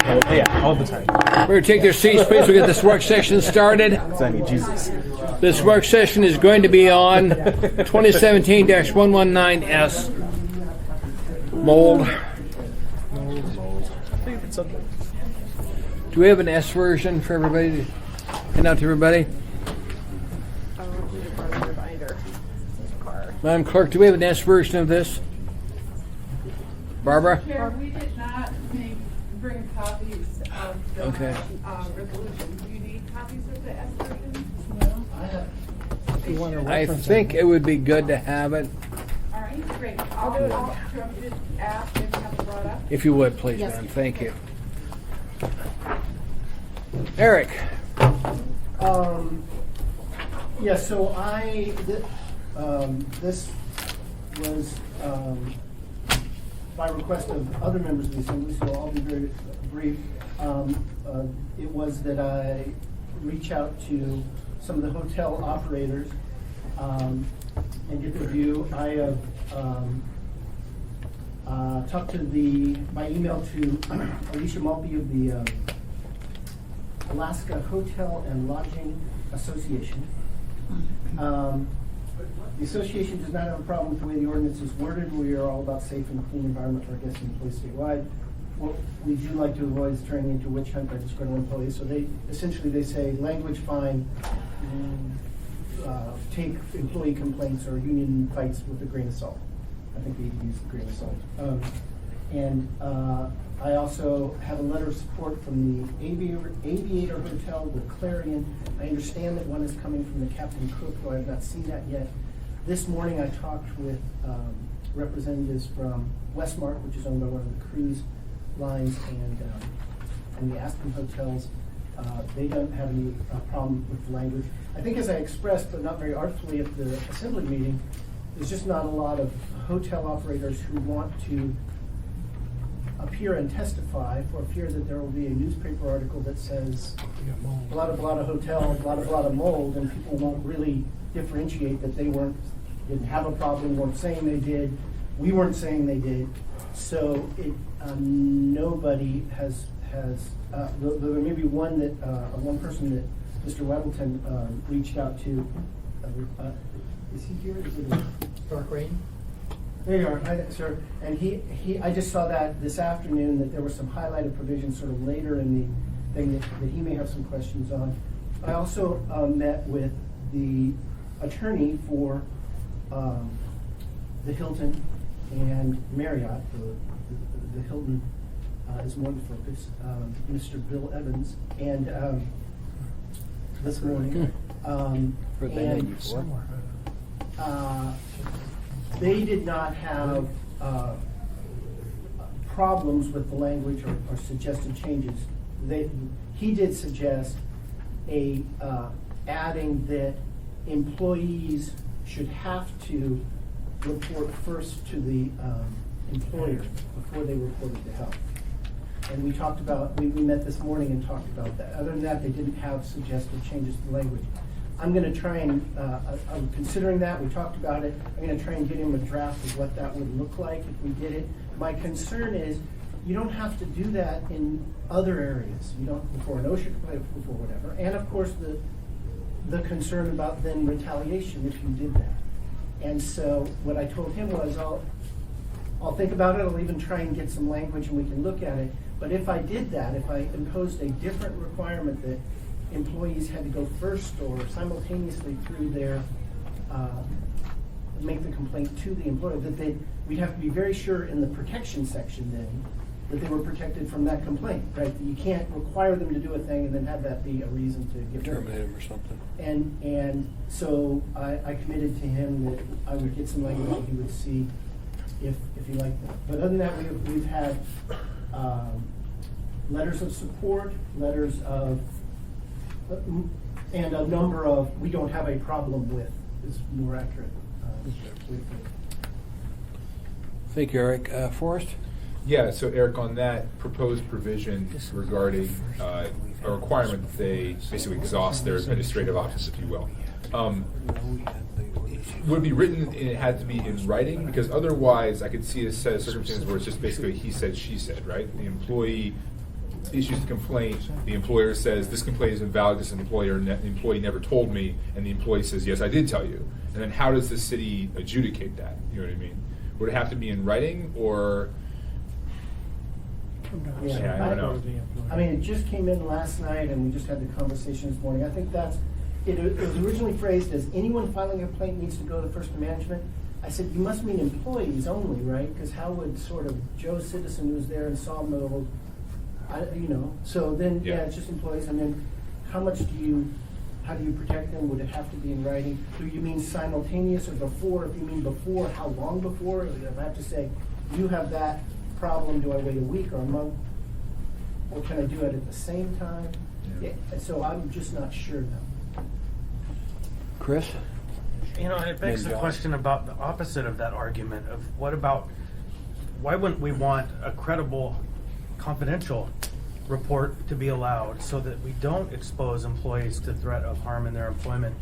Yeah, all the time. We're going to take their seats, please. We'll get this work session started. Because I need Jesus. This work session is going to be on 2017-119S mold. Favorite subject. Do we have an S version for everybody to hand out to everybody? Madam Clerk, do we have an S version of this? Barbara? Chair, we did not bring copies of the resolution. Do you need copies of the S version? No. I think it would be good to have it. All right, great. I'll do it. I'll just ask if you have it brought up. If you would, please, Yes. ma'am. Thank you. Eric. Yeah, so this was by request of other members of the Assembly, so I'll be very brief. It was that I reach out to some of the hotel operators and get their view. I have talked to by email to Alicia Malpe of the Alaska Hotel and Lodging Association. The association does not have a problem with the way the ordinance is worded. We are all about safe and clean environment for our guests and employees statewide. What we do like to avoid is turning into a witch hunt by disgruntled employees. So they say language fine, take employee complaints or union fights with a grain of salt. I think they use the grain of salt. I also have a letter of support from the Aviator Hotel, the Clarion. I understand that one is coming from the Captain Cook, though I have not seen that yet. This morning I talked with representatives from Westmark, which is owned by one of the cruise lines, and the Aspen hotels. They don't have any problem with the language. I think as I expressed, but not very artfully at the Assembly meeting, there's just not a lot of hotel operators who want to appear and testify for fear that there will be a newspaper article that says blah blah hotel, blah blah mold, and people won't really differentiate that they didn't have a problem, weren't saying they did, we weren't saying they did. So nobody has there may be one person that Mr. Weddleton reached out to. Is he here? Is it Dark Rain? There you are, hi, sir. And I just saw that this afternoon, that there were some highlighted provisions sort of later in the thing that he may have some questions on. I also met with the attorney for the Hilton and Marriott. The Hilton is more the focus, Mr. Bill Evans, and this morning. They did not have problems with the language or suggested changes. He did suggest adding that employees should have to report first to the employer before they reported to health. And we talked about, we met this morning and talked about that. Other than that, they didn't have suggested changes to the language. I'm going to try and, I'm considering that, we talked about it, I'm going to try and get him a draft of what that would look like if we did it. My concern is, you don't have to do that in other areas. You don't, before an OSHA complaint, before whatever. And of course, the concern about then retaliation if you did that. And so what I told him was, I'll think about it, I'll even try and get some language and we can look at it. But if I did that, if I imposed a different requirement that employees had to go first or simultaneously through their, make the complaint to the employer, that we'd have to be very sure in the protection section then that they were protected from that complaint, right? You can't require them to do a thing and then have that be a reason to get Terminate him or something. And so I committed to him that I would get some language and he would see if he liked that. But other than that, we've had letters of support, letters of, and a number of we don't have a problem with is more accurate. Thank you, Eric. Forrest? Yeah, so Eric, on that proposed provision regarding a requirement that they basically exhaust their administrative options, if you will, would it be written and it had to be in writing? Because otherwise I could see a set of circumstances where it's just basically he said, she said, right? The employee issues the complaint, the employer says, this complaint is invalid because the employee never told me, and the employee says, yes, I did tell you. And then how does the city adjudicate that? You know what I mean? Would it have to be in writing, or? Yeah, I don't know. I mean, it just came in last night, and we just had the conversation this morning. I think it was originally phrased as anyone filing a complaint needs to go to first management. I said, you must mean employees only, right? Because how would sort of Joe Citizen, who's there and saw him, so then, Yeah. it's just employees. And then how do you protect them? Would it have to be in writing? Do you mean simultaneous or before? If you mean before, how long before? If I have to say, you have that problem, do I wait a week or a month? Or can I do it at the same time? Yeah. So I'm just not sure though. Chris? You know, it begs the John. question about the opposite of that argument of why wouldn't we want a credible, confidential report to be allowed so that we don't expose employees to threat of harm in their employment,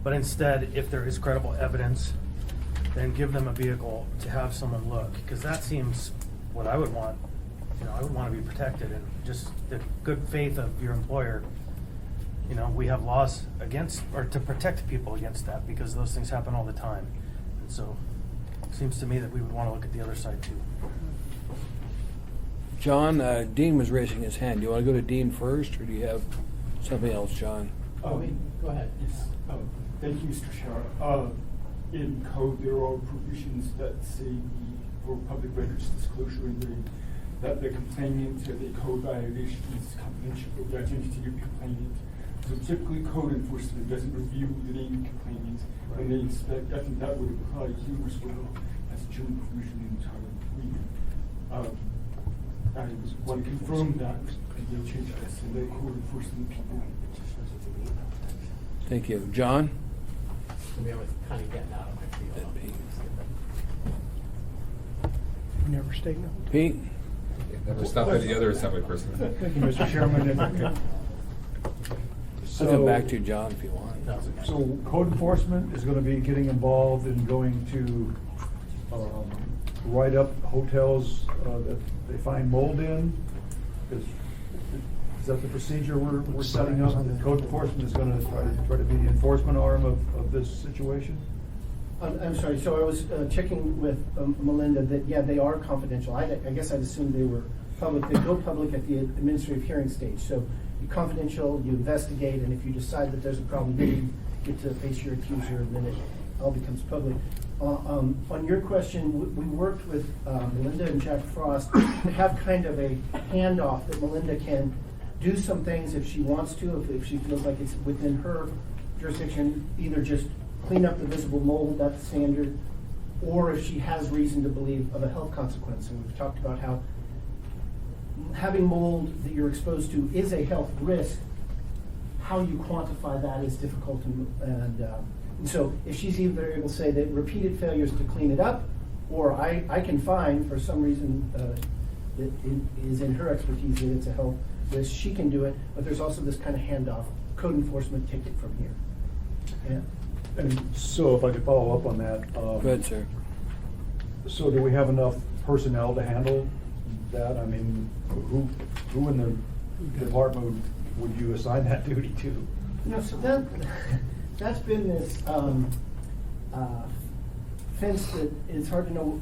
but instead, if there is credible evidence, then give them a vehicle to have someone look, because that seems what I would want. You know, I would want to be protected and just the good faith of your employer. You know, we have laws to protect people against that because those things happen all the time. And so it seems to me that we would want to look at the other side too. John, Dean was raising his hand. Do you want to go to Dean first, or do you have something else, John? Go ahead. Yes. Thank you, Mr. Chair. In code, there are provisions that say for public records disclosure that the complainant or the code violation is confidential of the identity of the complainant. So typically, code enforcement doesn't review the name of the complainant when they inspect. I think that would apply here as well as a general provision in Title III. I want to confirm that they change this and the code enforcement people. Thank you. John? I was kind of getting out of my field. Never stay no. Pete? Never stop at the other assembly person. Thank you, Mr. Chairman. I'll come back to John if you want. So code enforcement is going to be getting involved in going to write up hotels that they find mold in. Is that the procedure we're setting up? And code enforcement is going to try to be the enforcement arm of this situation? I'm sorry, so I was checking with Melinda that, yeah, they are confidential. I guess I'd assumed they were public. They go public at the administrative hearing stage. So you're confidential, you investigate, and if you decide that there's a problem, then you get to face your accuser, and then it all becomes public. On your question, we worked with Melinda and Jack Frost to have kind of a handoff that Melinda can do some things if she wants to, if she feels like it's within her jurisdiction, either just clean up the visible mold, that's standard, or if she has reason to believe of a health consequence. And we've talked about how having mold that you're exposed to is a health risk. How you quantify that is difficult, and so if she's either able to say that repeated failures to clean it up, or I can find for some reason that it is in her expertise that it's a health risk, she can do it, but there's also this kind of handoff, code enforcement take it from here. Yeah. And so if I could follow up on that. Go ahead, sir. So do we have enough personnel to handle that? I mean, who in the department would you assign that duty to? So that's been this fence that it's hard to know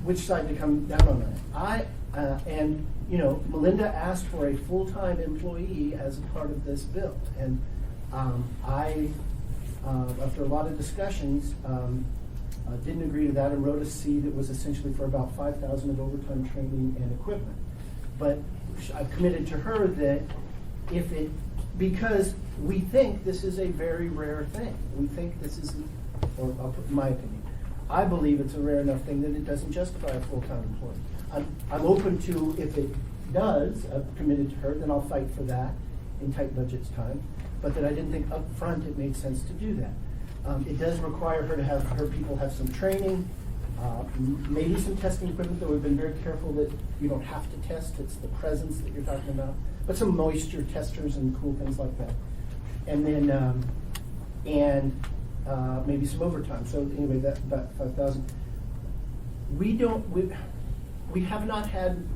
which side to come down on that. And Melinda asked for a full-time employee as a part of this bill, and I, after a lot of discussions, didn't agree to that and wrote a C that was essentially for about $5,000 of overtime training and equipment. But I've committed to her that because we think this is a very rare thing. We think this is, or I'll put my opinion, I believe it's a rare enough thing that it doesn't justify a full-time employee. I'm open to, if it does, I've committed to her, then I'll fight for that in tight budgets time. But that I didn't think up front it made sense to do that. It does require her to have her people have some training, maybe some testing equipment, though we've been very careful that you don't have to test, it's the presence that you're talking about, but some moisture testers and cool things like that. And then, maybe some overtime. So anyway, that about 5,000. We have not had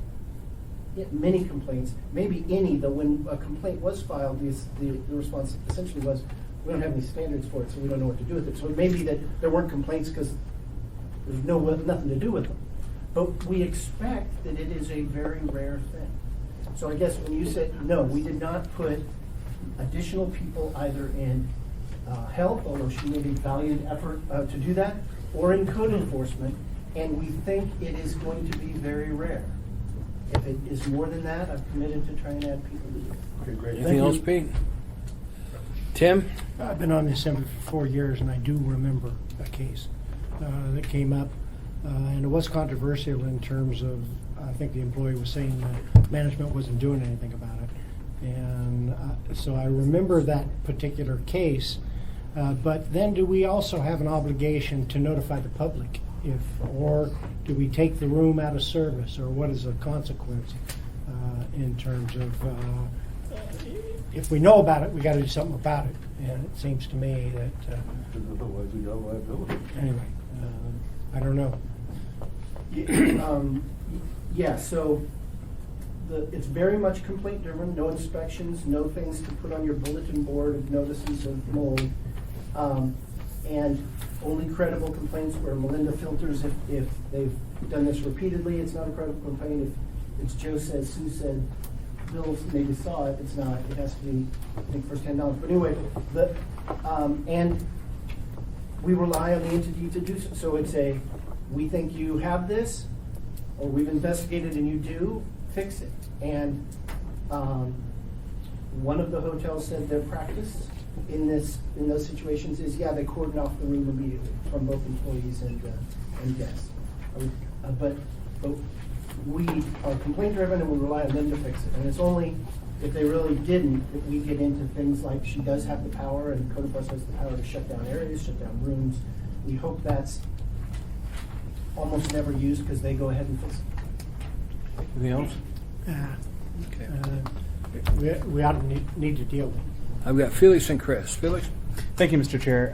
many complaints, maybe any, though when a complaint was filed, the response essentially was, we don't have any standards for it, so we don't know what to do with it. So it may be that there weren't complaints because there's nothing to do with them. But we expect that it is a very rare thing. So I guess when you said, no, we did not put additional people either in health, although she made a valiant effort to do that, or in code enforcement, and we think it is going to be very rare. If it is more than that, I've committed to try and add people to it. Okay, great. Anything else, Pete? Tim? I've been on this for 4 years, and I do remember a case that came up, and it was controversial in terms of, I think the employee was saying that management wasn't doing anything about it. And so I remember that particular case, but then do we also have an obligation to notify the public? Or do we take the room out of service, or what is the consequence in terms of if we know about it, we got to do something about it. And it seems to me that Otherwise, we got liability. anyway, I don't know. Yeah, so it's very much complaint driven, no inspections, no things to put on your bulletin board of notices of mold. And only credible complaints where Melinda filters if they've done this repeatedly, it's not a credible complaint. If it's Joe said, Sue said, Bill maybe saw it, it's not. It has to be, I think, first-hand knowledge. But anyway, and we rely on the entity to do so. So it's we think you have this, or we've investigated and you do, fix it. And one of the hotels said their practice in those situations is, yeah, they cordon off the room immediately from both employees and guests. But we are complaint driven and we rely on them to fix it. And it's only if they really didn't that we get into things like she does have the power and code enforcement has the power to shut down areas, shut down rooms. We hope that's almost never used because they go ahead and fix it. Anything else? Okay. We ought to need to deal with it. I've got Felix and Chris. Felix? Thank you, Mr. Chair.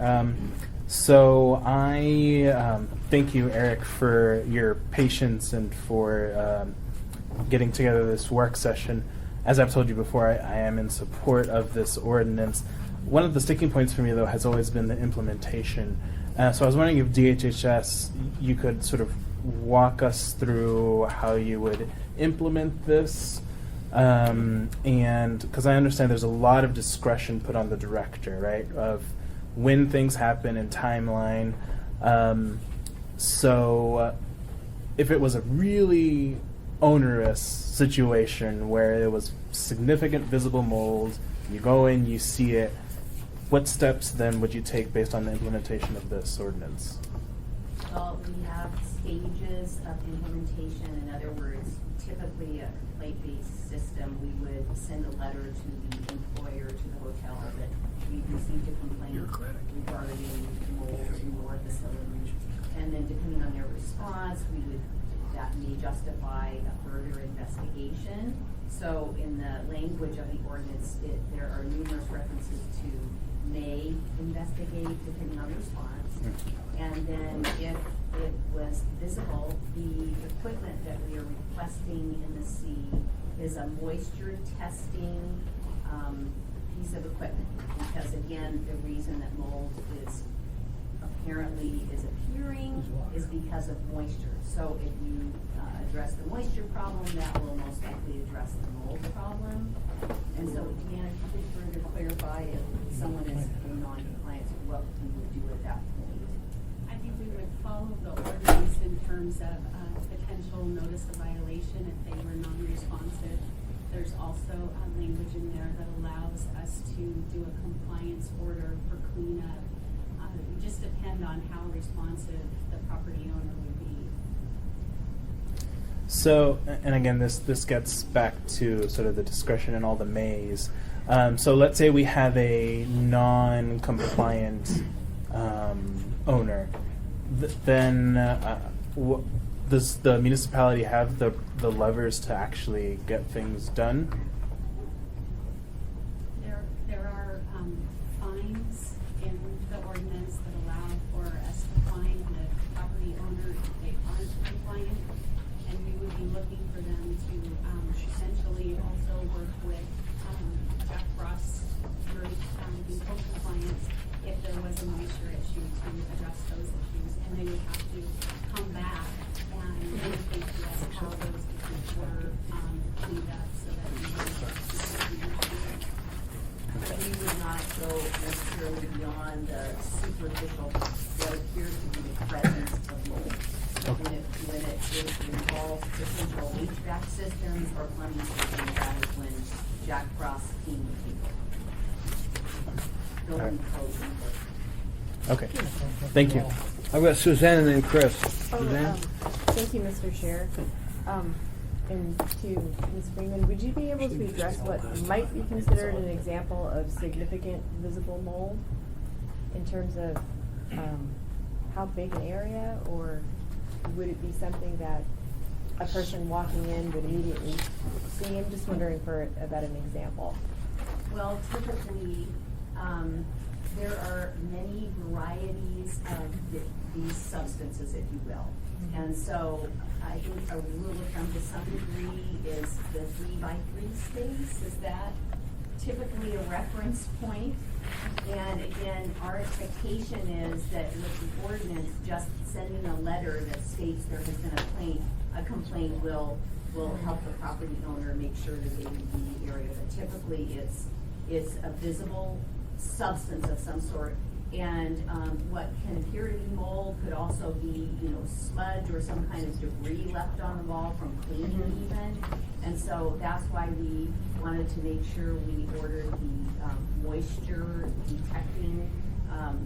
So I thank you, Eric, for your patience and for getting together this work session. As I've told you before, I am in support of this ordinance. One of the sticking points for me, though, has always been the implementation. So I was wondering if DHHS, you could sort of walk us through how you would implement this. And because I understand there's a lot of discretion put on the director, right, of when things happen and timeline. So if it was a really onerous situation where there was significant visible mold, you go in, you see it, what steps then would you take based on the implementation of this ordinance? Well, we have stages of implementation. In other words, typically a complaint-based system, we would send a letter to the employer, to the hotel, that we received a complaint regarding mold in your facility. And then depending on their response, that may justify a further investigation. So in the language of the ordinance, there are numerous references to may investigate depending on the response. And then if it was visible, the equipment that we are requesting in the C is a moisture testing piece of equipment. Because again, the reason that mold is apparently appearing is because of moisture. So if you address the moisture problem, that will most likely address the mold problem. And so, Deanna, if you could further clarify if someone is in non-compliance, what we would do at that point. I think we would follow the ordinance in terms of potential notice of violation if they were non-responsive. There's also language in there that allows us to do a compliance order for cleanup. It would just depend on how responsive the property owner would be. So, and again, this gets back to sort of the discretion and all the mays. So let's say we have a non-compliant owner. Then does the municipality have the levers to actually get things done? There are fines in the ordinance that allow for us to fine the property owner if they aren't compliant, and we would be looking for them to on the superficial, what appears to be the presence of mold. When it involves potential HVAC systems or plumbing systems, that is when Jack Frost came to people. Building code input. Okay, thank you. I've got Suzanne and then Chris. Suzanne? Thank you, Mr. Chair. And to Ms. Freeman, would you be able to address what might be considered an example of significant visible mold in terms of how big an area, or would it be something that a person walking in would immediately see? I'm just wondering about an example. Well, typically, there are many varieties of these substances, if you will. And so I think a rule of thumb to some degree is the 3x3 space. Is that typically a reference point? And again, our expectation is that with the ordinance, just sending a letter that states there has been a complaint will help the property owner make sure that they review the area. But typically, it's a visible substance of some sort. And what can appear to be mold could also be, smudge or some kind of debris left on the wall from cleaning even. And so that's why we wanted to make sure we ordered the moisture detecting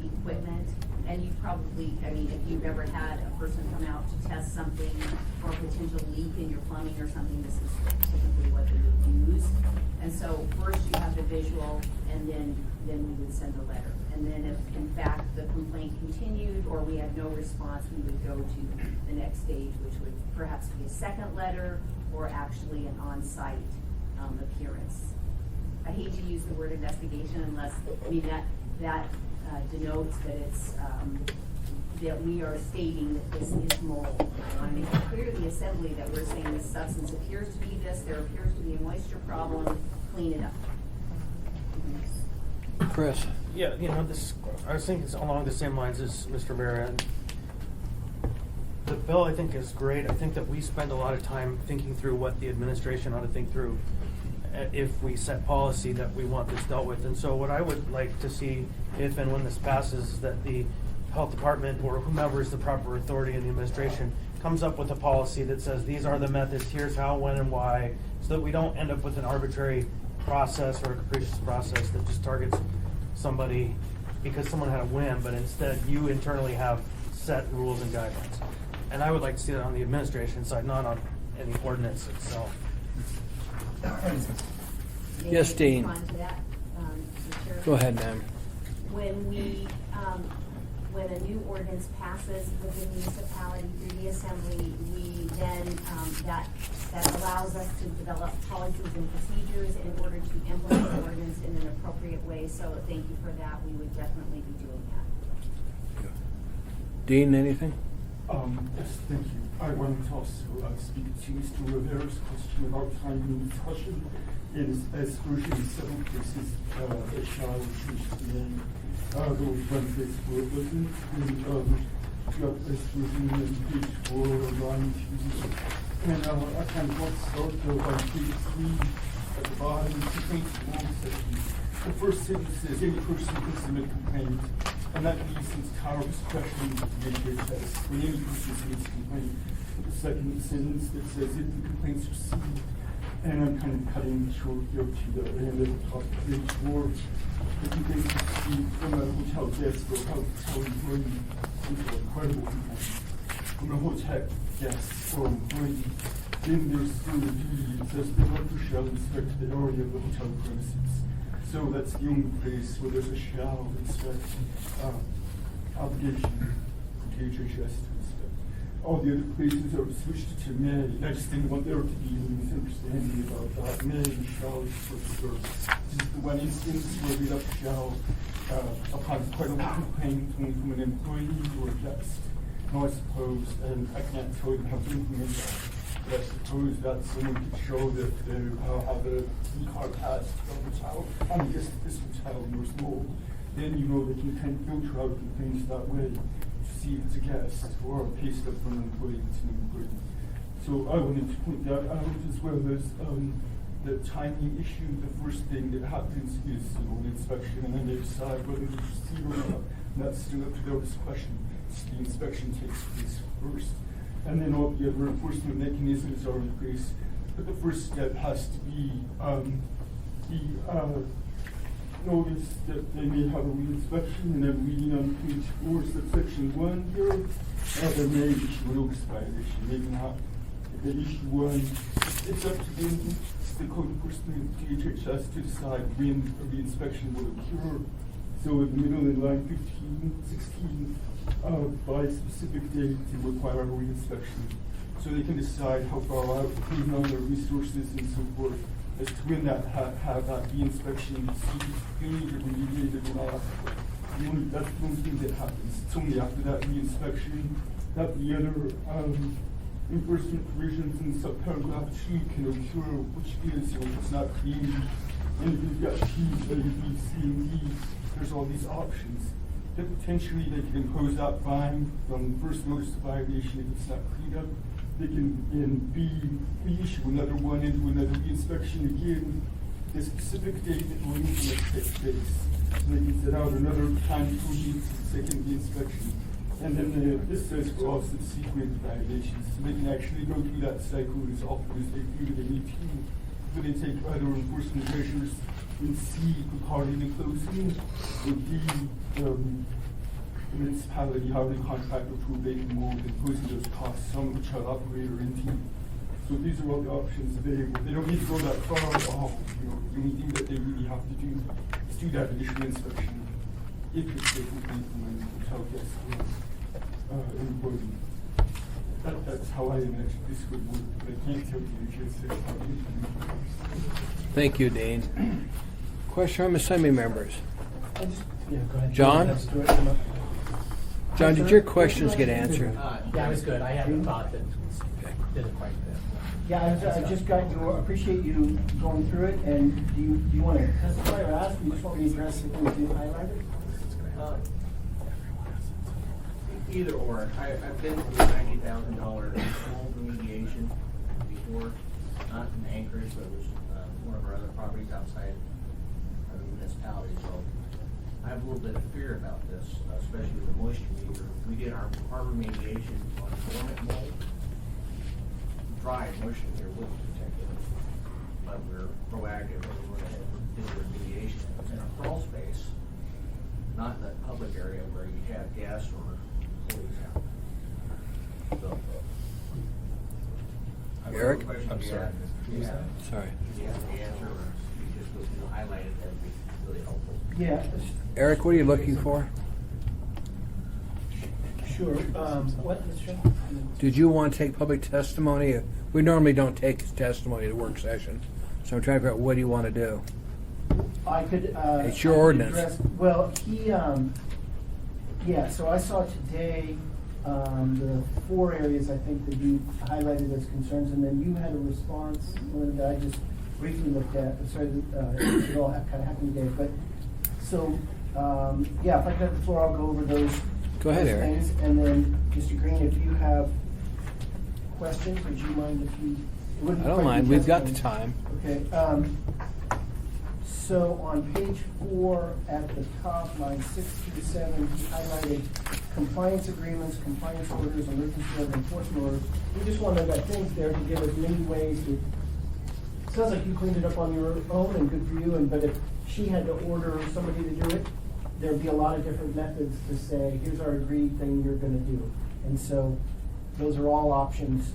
equipment. And you probably, if you've ever had a person come out to test something or a potential leak in your plumbing or something, this is typically what they would use. And so first you have the visual, and then we would send a letter. And then if in fact the complaint continued or we had no response, we would go to the next stage, which would perhaps be a second letter or actually an on-site appearance. I hate to use the word investigation unless, that denotes that it's, that we are stating that this is mold. I want to make it clear to the assembly that we're saying this substance appears to be this, there appears to be a moisture problem, clean it up. Chris? Yeah, I was thinking it's along the same lines as Mr. Vera. The bill, I think, is great. I think that we spend a lot of time thinking through what the administration ought to think through if we set policy that we want this dealt with. And so what I would like to see, if and when this passes, is that the health department or whomever is the proper authority in the administration comes up with a policy that says these are the methods, here's how, when, and why, so that we don't end up with an arbitrary process or a capricious process that just targets somebody because someone had a whim, but instead you internally have set rules and guidelines. And I would like to see that on the administration side, not on any ordinance itself. May Yes, I Dean. respond to that, Mr. Chair? Go ahead, ma'am. When a new ordinance passes within the municipality through the assembly, we then, that allows us to develop policies and procedures in order to implement the ordinance in an appropriate way. So thank you for that. We would definitely be doing that. Dean, anything? Yes, thank you. I wanted to also speak to Mr. Rivera's question about timing and discussion. As version 7 cases, a child changed the name. Those benefits were written in as version in page 4 of line 2. And I kind of want to start though on page 3 at the bottom, complaints rules section. The first sentence says any person can submit a complaint. And that leaves since Kyle's question to the HHS when any person submits a complaint. The second sentence that says if the complaint's received, and I'm kind of cutting short here to the end of the top of page 4. The complaints received from a hotel guest or hotel employee, which are credible complaints, from a hotel guest or employee, then there's still a duty that says the worker shall inspect the area of the hotel premises. So that's the only place where there's a shall inspect obligation for DHHS to inspect. All the other places are switched to may. I just didn't want there to be any misunderstanding about that. May and shall is supposed to serve. This is the one instance where we left shall upon quite a complaint from an employee or a guest. Now I suppose, and I can't tell you how to implement that, but I suppose that someone could show that they have a e-card pass to the hotel. I'm just at this hotel and there's mold. Then you know that you can filter out complaints that way to see if it's a guest or a pay stub from an employee to an employee. So I wanted to point that out as well as the timing issue, the first thing that happens is an inspection, and then they decide whether to proceed or not. And that's still up to their discretion. The inspection takes place first, and then all the other enforcement mechanisms are in place. But the first step has to be the notice that they may have a re-inspection, and then reading on page 4, subsection 1 here, they may issue a notice violation, maybe not. If they issue one, it's up to them, the code enforcement DHS to decide when a re-inspection will occur. So in the middle in line 15, 16, by a specific date to require a re-inspection. So they can decide how far out, depending on their resources and so forth, as to when that have that re-inspection cleaned or remediated or not. That's the only thing that happens. It's only after that re-inspection that the other enforcement provisions in subparagraph 2 can occur, which is, if it's not clean, and if you've got T, A, B, C, and D, there's all these options. That potentially they can impose that fine from first notice of violation if it's not cleaned up. They can, in B, reissue another one and do another re-inspection again, the specific date that will take place. So they can set out another time for the second re-inspection. And then this says for all subsequent violations. So they can actually go through that cycle as often as they feel they need to. So they take other enforcement measures in C, precaution and closing, or D, the municipality, how they contract to abate the mold, imposing those costs, some which are operator in D. So these are all the options available. They don't need to go that far at all. The only thing that they really have to do is do that initial inspection if it's taken place when the hotel gets employed. That's how I imagine this would work, but I can't tell you just how it would. Thank you, Dean. Question from assembly members. Go ahead. John? John, did your questions get answered? Yeah, it was good. I hadn't thought that did it quite good. Yeah, I just got you, appreciate you going through it, and do you want to testify or ask? You just want me to address the things you highlighted? Either or. I've been through $90,000 mold remediation before, not in Anchorage, but it was one of our other properties outside of the municipality. So I have a little bit of fear about this, especially with the moisture meter. We did our remediation on dormant mold. Dry moisture meter would protect it, but we're proactive and we went ahead and did the remediation. It was in a crawl space, not in the public area where you have guests or employees out. So, Eric? I'm sorry. Sorry. Do you have the answer, or you just highlight it? That would be really helpful. Yeah, Eric, what are you looking for? sure. What, Mr. Chairman? Did you want to take public testimony? We normally don't take testimony at a work session, so I'm trying to figure out what do you want to do? I could. It's your I could ordinance. Well, yeah, so I saw today the 4 areas I think that you highlighted as concerns, and then you had a response, Linda, I just briefly looked at. Sorry, it all kind of happened today. But so, yeah, if I could have the floor, I'll go over those. Go ahead, those Eric. things. And then, Mr. Green, if you have questions, would you mind if you? It wouldn't I don't quite be mind. We've got the testimony. time. Okay. So on page 4 at the top, line 6 through 7, he highlighted compliance agreements, compliance orders, emergency order, enforcement orders. We just wanted that things there to give us many ways to. It sounds like you cleaned it up on your own, and good for you. But if she had to order somebody to do it, there'd be a lot of different methods to say, here's our agreed thing you're going to do. And so those are all options,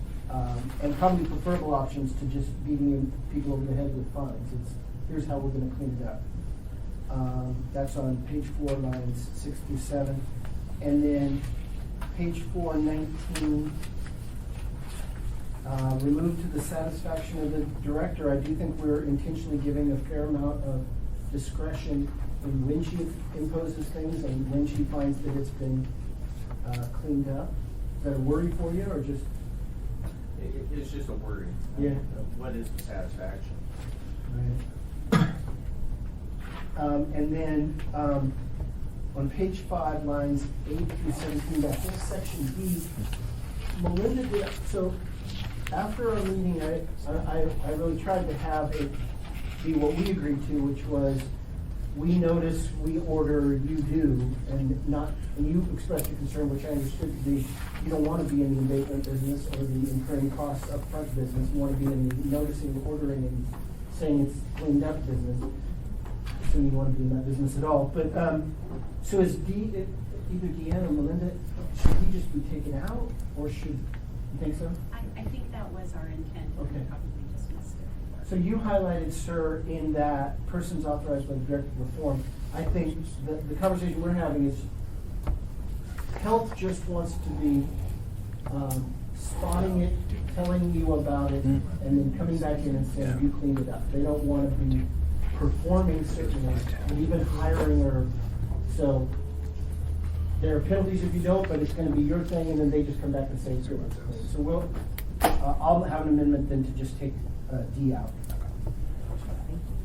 and probably preferable options to just beating people over the head with fines. Here's how we're going to clean it up. That's on page 4, lines 6 through 7. And then page 4, 19, removed to the satisfaction of the director. I do think we're intentionally giving a fair amount of discretion in when she imposes things and when she finds that it's been cleaned up. Is that a worry for you, or just? It's just a worry. Yeah. What is the satisfaction? Right. And then on page 5, lines 8 through 17, that whole section B, Melinda did, so after our meeting, I really tried to have it be what we agreed to, which was, we notice, we order, you do, and not, and you expressed your concern, which I understood to be, you don't want to be in the abatement business or the incurring costs upfront business. You want to be in the noticing, ordering, and saying it's cleaned up business. Assuming you want to be in that business at all. But, so is either Deanna or Melinda, should he just be taken out, or should, you think so? I think that was our intent, and we Okay. probably just missed it. So you highlighted, sir, in that persons authorized by the director of reform. I think the conversation we're having is health just wants to be spotting it, telling you about it, and then coming back in and saying, you cleaned it up. They don't want to be performing certainly, and even hiring or, so there are penalties if you don't, but it's going to be your thing, and then they just come back and say it's yours. So we'll, I'll have an amendment then to just take D out.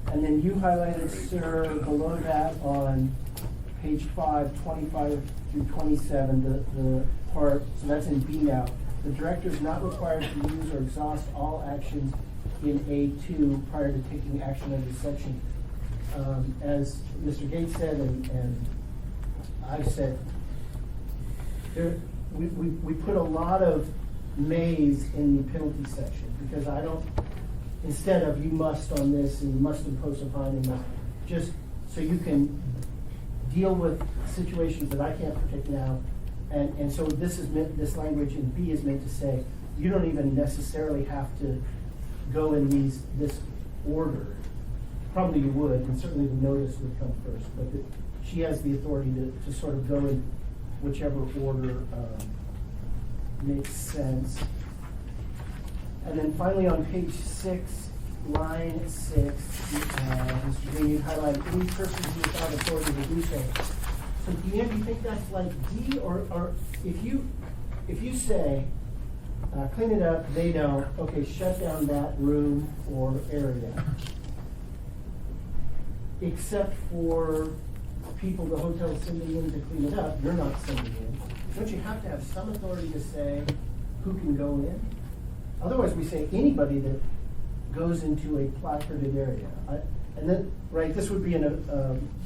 And then you highlighted, sir, below that on page 5, 25 through 27, the part, so that's in B now. The director is not required to use or exhaust all actions in A2 prior to taking action under section. As Mr. Gates said, and I've said, we put a lot of mays in the penalty section, because I don't, instead of you must on this and you must impose a fine, and just so you can deal with situations that I can't predict now. And so this is meant, this language in B is meant to say, you don't even necessarily have to go in this order. Probably you would, and certainly the notice would come first, but she has the authority to sort of go in whichever order makes sense. And then finally on page 6, line 6, Mr. Green, you highlighted any person who without authority to do so. So Deanne, do you think that's like D, or if you say, clean it up, they don't, okay, shut down that room or area, except for people the hotel is sending in to clean it up, you're not sending in. Don't you have to have some authority to say who can go in? Otherwise, we say anybody that goes into a placarded area. And then, right, this would be in a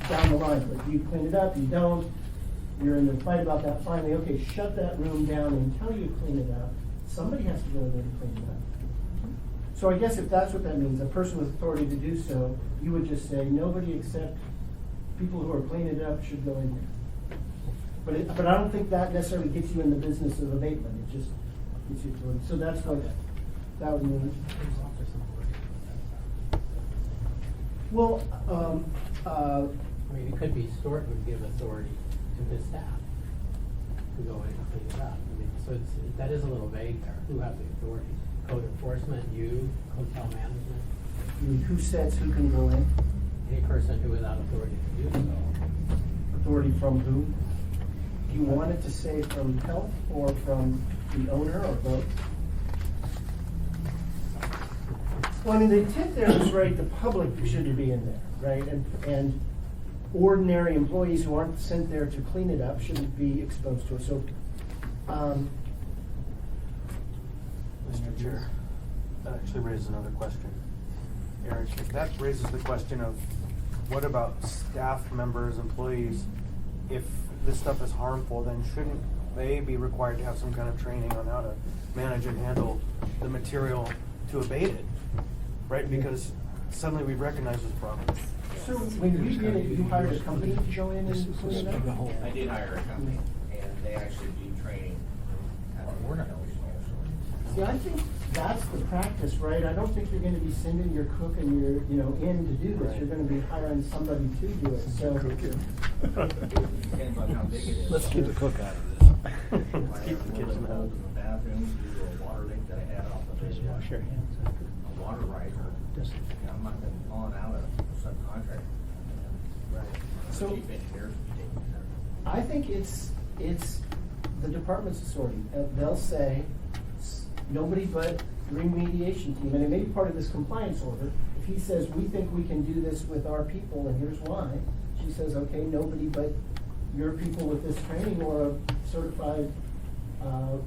down the line, but you clean it up, you don't, you're in the fight about that, finally, okay, shut that room down until you clean it up. Somebody has to go in there to clean it up. So I guess if that's what that means, a person with authority to do so, you would just say, nobody except people who are cleaning it up should go in there. But I don't think that necessarily gets you in the business of abatement, it just gets you authority. So that's what that would mean. Well, I mean, it could be Stuart would give authority to his staff to go in and clean it up. I mean, so that is a little vague there. Who has the authority? Code enforcement, you, hotel management? I mean, who says who can go in? Any person who without authority to do so. Authority from who? Do you want it to say from health or from the owner or both? Well, I mean, the intent there is, right, the public shouldn't be in there, right? And ordinary employees who aren't sent there to clean it up shouldn't be exposed to it. So, Mr. Chair, that actually raises another question. Eric, that raises the question of what about staff members, employees? If this stuff is harmful, then shouldn't they be required to have some kind of training on how to manage and handle the material to abate it? Right? Because suddenly we recognize this problem. so when you did it, you hired a company to go in and clean it up? I did hire a company, and they actually do training at the work. See, I think that's the practice, right? I don't think you're gonna be sending your cook and your, in to do this. You're gonna be hiring somebody to do it, so. Depends on how big it is. Let's keep the cook out of this. Let's keep the kitchen out. In the bathroom, do a water leak that I had off of Just wash your hands. a water riser. I'm not gonna calling out a subcontractor. Right. So, Chief engineers will be taking care of it. I think it's the department's authority. They'll say, nobody but the remediation team, and it may be part of this compliance order. If he says, we think we can do this with our people, and here's why, she says, okay, nobody but your people with this training or a certified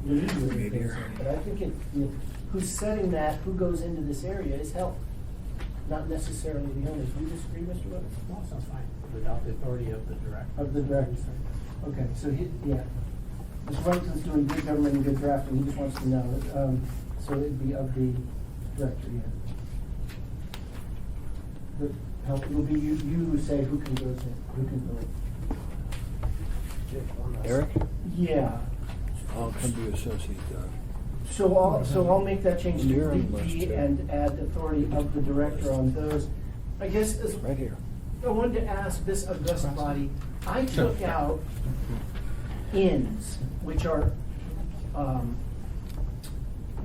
remediator. But I think who's setting that, who goes into this area is health, not necessarily the owners. Do you disagree, Mr. Weber? No, sounds fine. Without the authority of the director. Of the director. Okay, so yeah. Mr. Wellington's doing good government and good drafting, he just wants to know. So it'd be of the director, yeah. The help will be you who say who can go in, who can go in. Eric? Yeah. I'll come to associate. So I'll make that change to You're on delete the list, D too. and add authority of the director on those. I guess Right here. I wanted to ask this august body, I took out inns, which are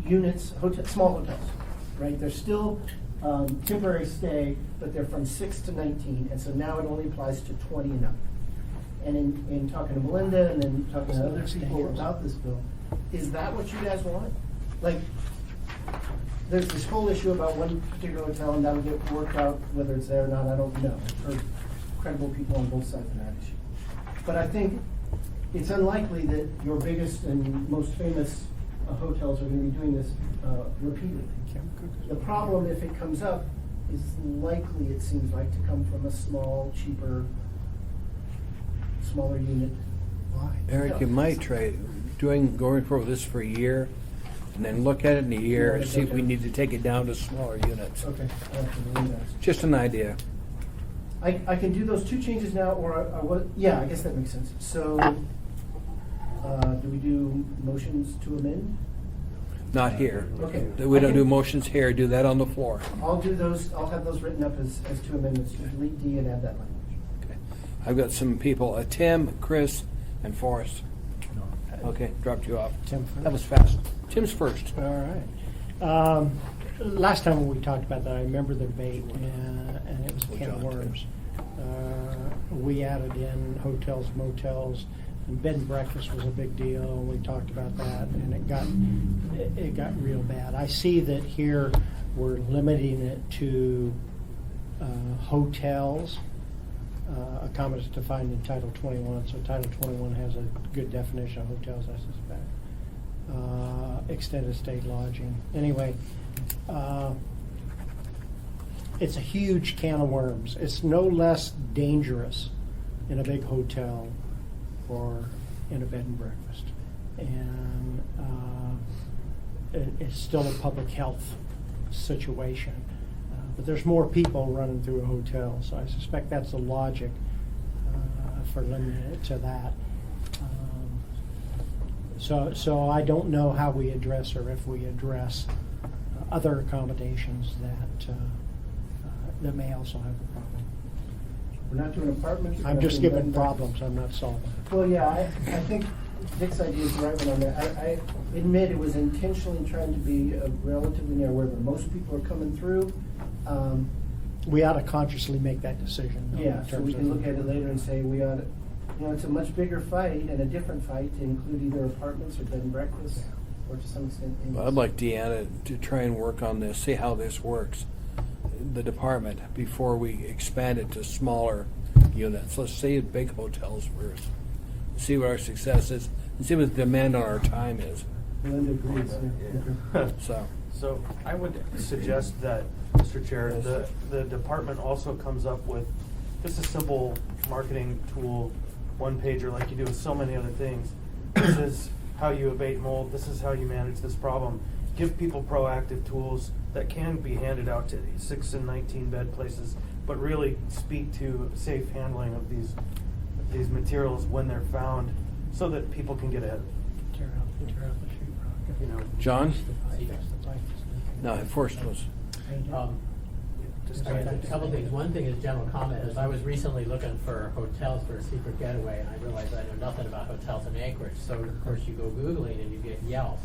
units, small hotels, right? They're still temporary stay, but they're from 6 to 19, and so now it only applies to 20 and up. And in talking to Melinda and then talking to other people about this bill, is that what you guys want? Like, there's this whole issue about one particular hotel, and that'll get worked out, whether it's there or not, I don't know. Or credible people on both sides of that issue. But I think it's unlikely that your biggest and most famous hotels are going to be doing this repeatedly. The problem, if it comes up, is likely, it seems like, to come from a small, cheaper, smaller unit. Why? Eric, you might try going for this for a year, and then look at it in a year and see if we need to take it down to smaller units. Okay. I'll have to believe that. Just an idea. I can do those two changes now, or yeah, I guess that makes sense. So, do we do motions to amend? Not here. Okay. We don't do motions here, do that on the floor. I'll do those, I'll have those written up as two amendments, to delete D and add that language. Okay. I've got some people, Tim, Chris, and Forrest. Okay, dropped you off. Tim first. That was fast. Tim's first. All right. Last time we talked about that, I remember the debate, and it was a can of worms. We added in hotels, motels, and bed and breakfast was a big deal. We talked about that, and it got real bad. I see that here we're limiting it to hotels. A comment is defined in Title 21, so Title 21 has a good definition of hotels, I suspect. Extended stay lodging. Anyway, it's a huge can of worms. It's no less dangerous in a big hotel or in a bed and breakfast. And it's still a public health situation. But there's more people running through a hotel, so I suspect that's the logic for limiting it to that. So I don't know how we address, or if we address other accommodations that may also have a problem. We're not doing apartments. I'm just giving problems, I'm not solving it. Well, yeah, I think Dick's idea is the right one on that. I admit it was intentionally trying to be relatively narrow, where most people are coming through. We ought to consciously make that decision. though, Yeah, in so terms we of- can look at it later and say we ought to, it's a much bigger fight and a different fight to include either apartments or bed and breakfast, or to some extent. Well, I'd like Deanna to try and work on this, see how this works, the department, before we expand it to smaller units. Let's see big hotels first, see what our success is, and see what the demand on our time is. Linda agrees, yeah. So I would suggest that, Mr. Chair, the department also comes up with just a simple marketing tool, one pager like you do with so many other things. This is how you abate mold, this is how you manage this problem. Give people proactive tools that can be handed out to these 6 and 19 bed places, but really speak to safe handling of these materials when they're found, so that people can get ahead. Tear out the sheetrock. You know, John? No, Forrest was. just A couple things. One thing is general comment is I was recently looking for hotels for a secret getaway, and I realized I know nothing about hotels in Anchorage. So of course you go Googling and you get Yelp.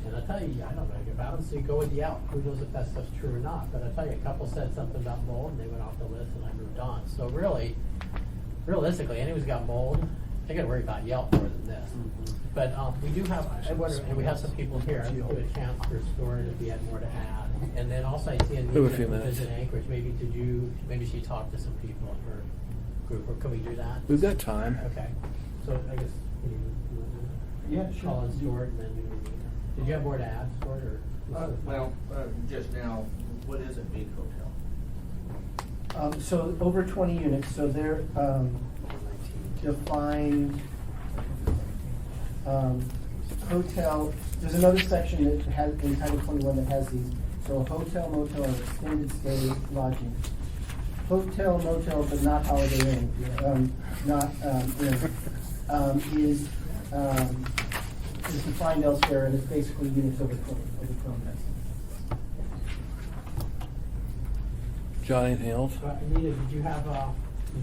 And I'll tell you, I don't know about them, so you go with Yelp. Who knows if that stuff's true or not? But I'll tell you, a couple said something about mold, and they went off the list, and I moved on. So really, realistically, anyone's got mold, they got to worry about Yelp more than this. But we do have, I wonder, and we have some people here. I'll give a chance for Stuart if he had more to add. And then also I see in We have a few minutes. in Anchorage. Maybe she talked to some people in her group. Or can we do that? We've got time. Okay. So I guess you Yeah, sure. call in Stuart and then we did you have more to add, Stuart, or? Just now, what is a big hotel? So over 20 units, so they're defined, hotel, there's another section that has, in Title 21 that has these. So a hotel, motel, or extended stay lodging. Hotel, motel, but not Holiday Inn, not inn, is defined elsewhere, and it's basically units over 20 beds. John, anything else? Anita, did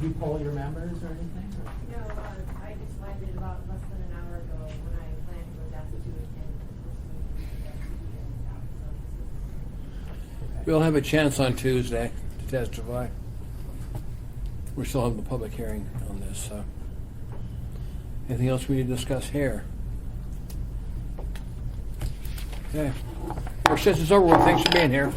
you poll your members or anything? No, I just landed about less than an hour ago when I planned was asked to attend the first meeting. We'll have a chance on Tuesday to testify. We're still having the public hearing on this, so. Anything else we need to discuss here? Okay. Our session's over. Well, thanks for being here.